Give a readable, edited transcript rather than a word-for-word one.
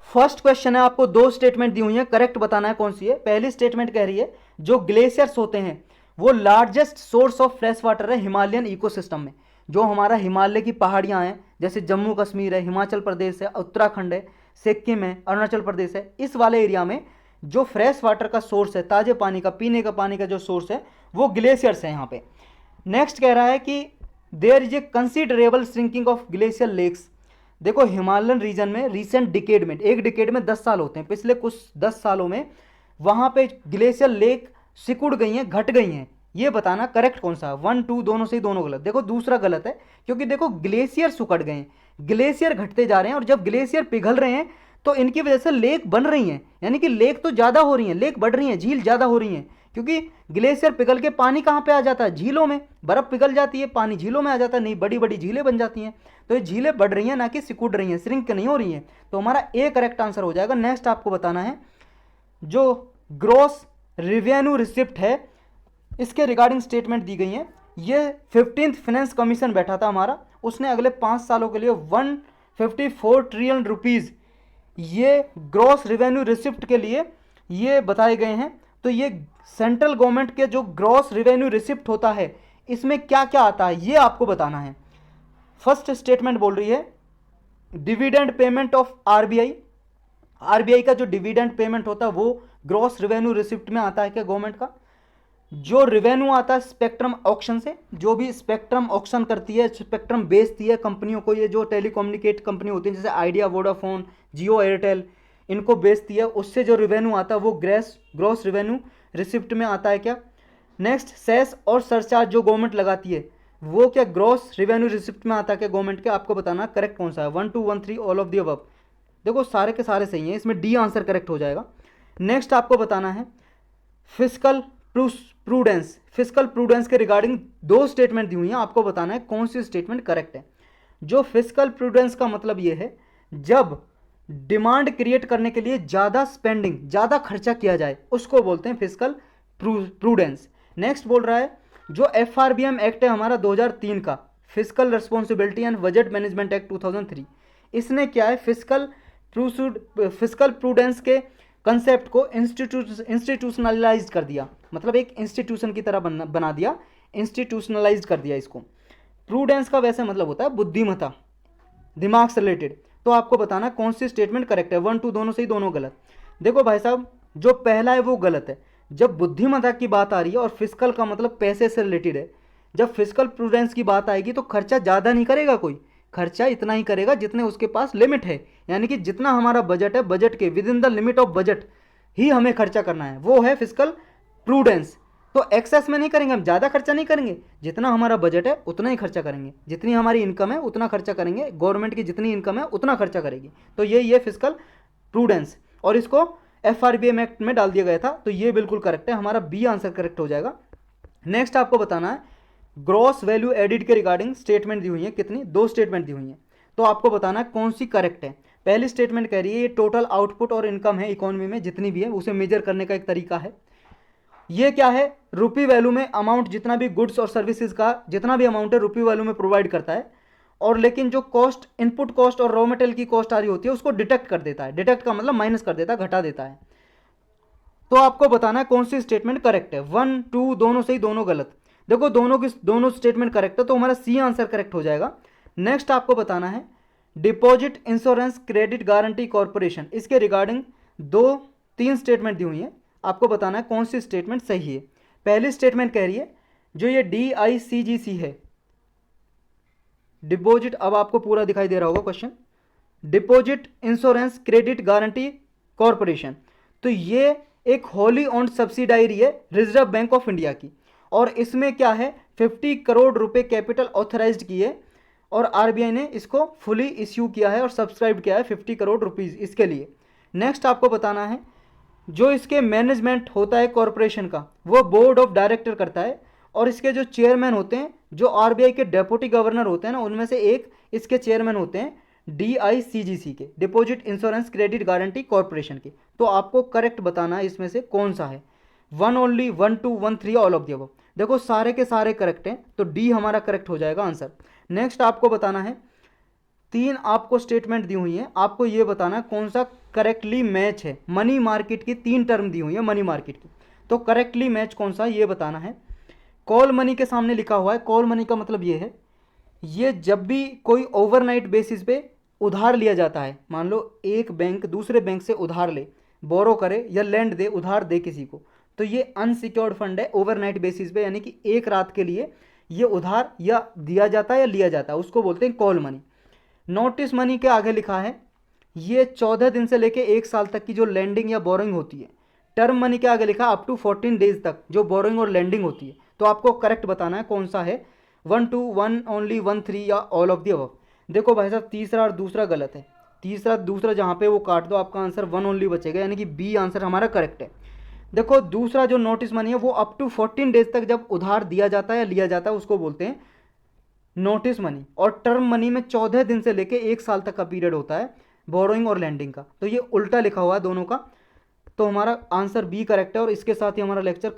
First question है, आपको दो स्टेटमेंट दी हुई है, करेक्ट बताना है कौन सी है। पहली स्टेटमेंट कह रही है जो ग्लेशियर्स होते हैं वो largest source of fresh water है हिमालयन इकोसिस्टम में। जो हमारा हिमालय की पहाड़ियां हैं, जैसे जम्मू कश्मीर है, हिमाचल प्रदेश है, उत्तराखंड है, सिक्किम है, अरुणाचल प्रदेश है, इस वाले एरिया में जो फ्रेश वाटर का सोर्स है, ताजे पानी का, पीने का पानी का जो सोर्स है वो ग्लेशियर्स है यहाँ पे। नेक्स्ट कह रहा है कि there is a considerable shrinking of glacier lakes. देखो हिमालयन रीजन में रिसेंट डिकेड में, एक डिकेड में 10 साल होते हैं, पिछले कुछ 10 सालों में वहाँ पे ग्लेशियर लेक सिकुड़ गई हैं, घट गई हैं। ये बताना करेक्ट कौन सा, 1 2 दोनों से ही दोनों गलत। देखो दूसरा गलत है, क्योंकि देखो ग्लेशियर सिकुड़ गए हैं, ग्लेशियर घटते जा रहे हैं, और जब ग्लेशियर पिघल रहे हैं तो इनकी वजह से लेक बन रही हैं, यानी कि लेक तो ज़्यादा हो रही हैं, लेक बढ़ रही हैं, झील ज़्यादा हो रही हैं। क्योंकि ग्लेशियर पिघल के पानी कहाँ पे आ जाता है, झीलों में। बर्फ़ पिघल जाती है, पानी झीलों में आ जाता है, नहीं बड़ी बड़ी झीलें बन जाती हैं। तो ये झीलें बढ़ रही हैं, ना कि सिकुड़ रही हैं, श्रिंक नहीं हो रही हैं। तो हमारा ए करेक्ट आंसर हो जाएगा। नेक्स्ट आपको बताना है जो ग्रॉस रिवेन्यू रिसिप्ट है, इसके रिगार्डिंग स्टेटमेंट दी गई है। ये 15th फाइनेंस कमीशन बैठा था हमारा, उसने अगले 5 सालों के लिए 154 ट्रिलियन रुपीज़ ये ग्रॉस रिवेन्यू रिसिप्ट के लिए ये बताए गए हैं। तो ये सेंट्रल गवर्नमेंट के जो ग्रॉस रिवेन्यू रिसिप्ट होता है इसमें क्या क्या आता है ये आपको बताना है। फर्स्ट स्टेटमेंट बोल रही है dividend payment of RBI. RBI का जो डिविडेंड पेमेंट होता है वो ग्रॉस रिवेन्यू रिसिप्ट में आता है क्या गवर्नमेंट का। जो रिवेन्यू आता है स्पेक्ट्रम ऑक्शन से, जो भी स्पेक्ट्रम ऑक्शन करती है, स्पेक्ट्रम बेचती है कंपनियों को, ये जो टेलीकम्युनिकेट कंपनी होती है जैसे आइडिया, वोडाफोन, जियो, एयरटेल, इनको बेचती है, उससे जो रिवेन्यू आता है वो ग्रॉस रिवेन्यू रिसिप्ट में आता है क्या। नेक्स्ट सेस और सरचार्ज जो गवर्नमेंट लगाती है वो क्या ग्रॉस रिवेन्यू रिसिप्ट में आता है क्या गवर्नमेंट के। आपको बताना करेक्ट कौन सा है, 1 2 1 3 ऑल ऑफ दी अबव। देखो सारे के सारे सही हैं, इसमें डी आंसर करेक्ट हो जाएगा। नेक्स्ट आपको बताना है फिस्कल प्रूडेंस। फिस्कल प्रूडेंस के रिगार्डिंग दो स्टेटमेंट दी हुई हैं, आपको बताना है कौन सी स्टेटमेंट करेक्ट है। जो फिस्कल प्रूडेंस का मतलब ये है जब डिमांड क्रिएट करने के लिए ज़्यादा स्पेंडिंग, ज़्यादा खर्चा किया जाए, उसको बोलते हैं फिस्कल प्रूडेंस। नेक्स्ट बोल रहा है जो एफआरबीएम एक्ट है हमारा 2003 का, fiscal responsibility and budget management act 2003, इसने क्या है फिस्कल प्रूडेंस के कंसेप्ट को इंस्टीट्यूशनलाइज कर दिया, मतलब एक इंस्टीट्यूशन की तरह बना दिया, इंस्टीट्यूशनलाइज कर दिया इसको। प्रूडेंस का वैसे मतलब होता है बुद्धिमत्ता, दिमाग से रिलेटेड। तो आपको बताना कौन सी स्टेटमेंट करेक्ट है, 1 2 दोनों से ही दोनों गलत। देखो भाई साहब जो पहला है वो गलत है। जब बुद्धिमत्ता की बात आ रही है और फिस्कल का मतलब पैसे से रिलेटेड है, जब फिस्कल प्रूडेंस की बात आएगी तो खर्चा ज़्यादा नहीं करेगा कोई, खर्चा इतना ही करेगा जितने उसके पास लिमिट है, यानी कि जितना हमारा बजट है, बजट के within the limit of budget ही हमें खर्चा करना है, वो है फिस्कल प्रूडेंस। तो एक्सेस में नहीं करेंगे, हम ज़्यादा खर्चा नहीं करेंगे, जितना हमारा बजट है उतना ही खर्चा करेंगे, जितनी हमारी इनकम है उतना खर्चा करेंगे, गवर्नमेंट की जितनी इनकम है उतना खर्चा करेगी। तो ये फिस्कल प्रूडेंस, और इसको एफआरबीएम एक्ट में डाल दिया गया था। तो ये बिल्कुल करेक्ट है, हमारा बी आंसर करेक्ट हो जाएगा। नेक्स्ट आपको बताना है ग्रॉस वैल्यू एडिड के रिगार्डिंग स्टेटमेंट दी हुई है, कितनी, दो स्टेटमेंट दी हुई है। तो आपको बताना है कौन सी करेक्ट है। पहली स्टेटमेंट कह रही है ये टोटल आउटपुट और इनकम है इकोनॉमी में जितनी भी है उसे मेजर करने का एक तरीका है। ये क्या है, रुपी वैल्यू में अमाउंट, जितना भी गुड्स और सर्विसेज का जितना भी अमाउंट है रुपी वैल्यू में प्रोवाइड करता है, और लेकिन जो कॉस्ट, इनपुट कॉस्ट और रॉ मटेरियल की कॉस्ट आ रही होती है उसको डिडक्ट कर देता है। डिडक्ट का मतलब माइनस कर देता है, घटा देता है। तो आपको बताना है कौन सी स्टेटमेंट करेक्ट है, 1 2 दोनों से ही दोनों गलत। देखो दोनों स्टेटमेंट करेक्ट है, तो हमारा सी आंसर करेक्ट हो जाएगा। नेक्स्ट आपको बताना है deposit insurance credit guarantee corporation, इसके रिगार्डिंग 2 3 स्टेटमेंट दी हुई है, आपको बताना है कौन सी स्टेटमेंट सही है। पहली स्टेटमेंट कह रही है जो ये DICGC है, डिपॉजिट, अब आपको पूरा दिखाई दे रहा होगा question, deposit insurance credit guarantee corporation, तो ये एक होली ओन्ड सब्सिडायरी है रिजर्व बैंक ऑफ इंडिया की, और इसमें क्या है 50 करोड़ रुपए कैपिटल ऑथराइज्ड की है, और आरबीआई ने इसको फुली इश्यू किया है और सब्सक्राइब किया है 50 करोड़ रुपीज़ इसके लिए। नेक्स्ट आपको बताना है जो इसके मैनेजमेंट होता है कॉरपोरेशन का वो बोर्ड ऑफ डायरेक्टर करता है, और इसके जो चेयरमैन होते हैं, जो आरबीआई के डेप्यूटी गवर्नर होते हैं ना, उनमें से एक इसके चेयरमैन होते हैं DICGC के, deposit insurance credit guarantee corporation के। तो आपको करेक्ट बताना है इसमें से कौन सा है, 1 only, 1 2 1 3 all of the above. देखो सारे के सारे करेक्ट हैं, तो डी हमारा करेक्ट हो जाएगा आंसर। नेक्स्ट आपको बताना है तीन आपको स्टेटमेंट दी हुई है, आपको ये बताना है कौन सा करेक्टली मैच है। मनी मार्केट की तीन टर्म दी हुई है मनी मार्केट की, तो करेक्टली मैच कौन सा ये बताना है। कॉल मनी के सामने लिखा हुआ है, कॉल मनी का मतलब ये है, ये जब भी कोई ओवरनाइट बेसिस पे उधार लिया जाता है, मान लो एक बैंक दूसरे बैंक से उधार ले, बोरो करे या लेंड दे, उधार दे किसी को, तो ये अनसिक्योर्ड फंड है ओवरनाइट बेसिस पे, यानी कि एक रात के लिए ये उधार या दिया जाता है या लिया जाता है, उसको बोलते हैं कॉल मनी। नोटिस मनी के आगे लिखा है ये 14 दिन से लेके एक साल तक की जो लैंडिंग या बोरोइंग होती है। टर्म मनी के आगे लिखा अप टू 14 डेज तक जो बोरोइंग और लैंडिंग होती है। तो आपको करेक्ट बताना है कौन सा है, 1 2 1 ओनली 1 3 या ऑल ऑफ दी अबव। देखो भाई साहब तीसरा और दूसरा गलत है, तीसरा दूसरा जहाँ पे वो काट दो, आपका आंसर 1 ओनली बचेगा, यानी कि बी आंसर हमारा करेक्ट है। देखो दूसरा जो नोटिस मनी है वो अप टू 14 डेज तक जब उधार दिया जाता है या लिया जाता है उसको बोलते हैं नोटिस मनी। और टर्म मनी में 14 दिन से लेके एक साल तक का पीरियड होता है बोरोइंग और लैंडिंग का, तो ये उल्टा लिखा हुआ है दोनों का। तो हमारा आंसर बी करेक्ट है और इसके साथ ही हमारा लेक्चर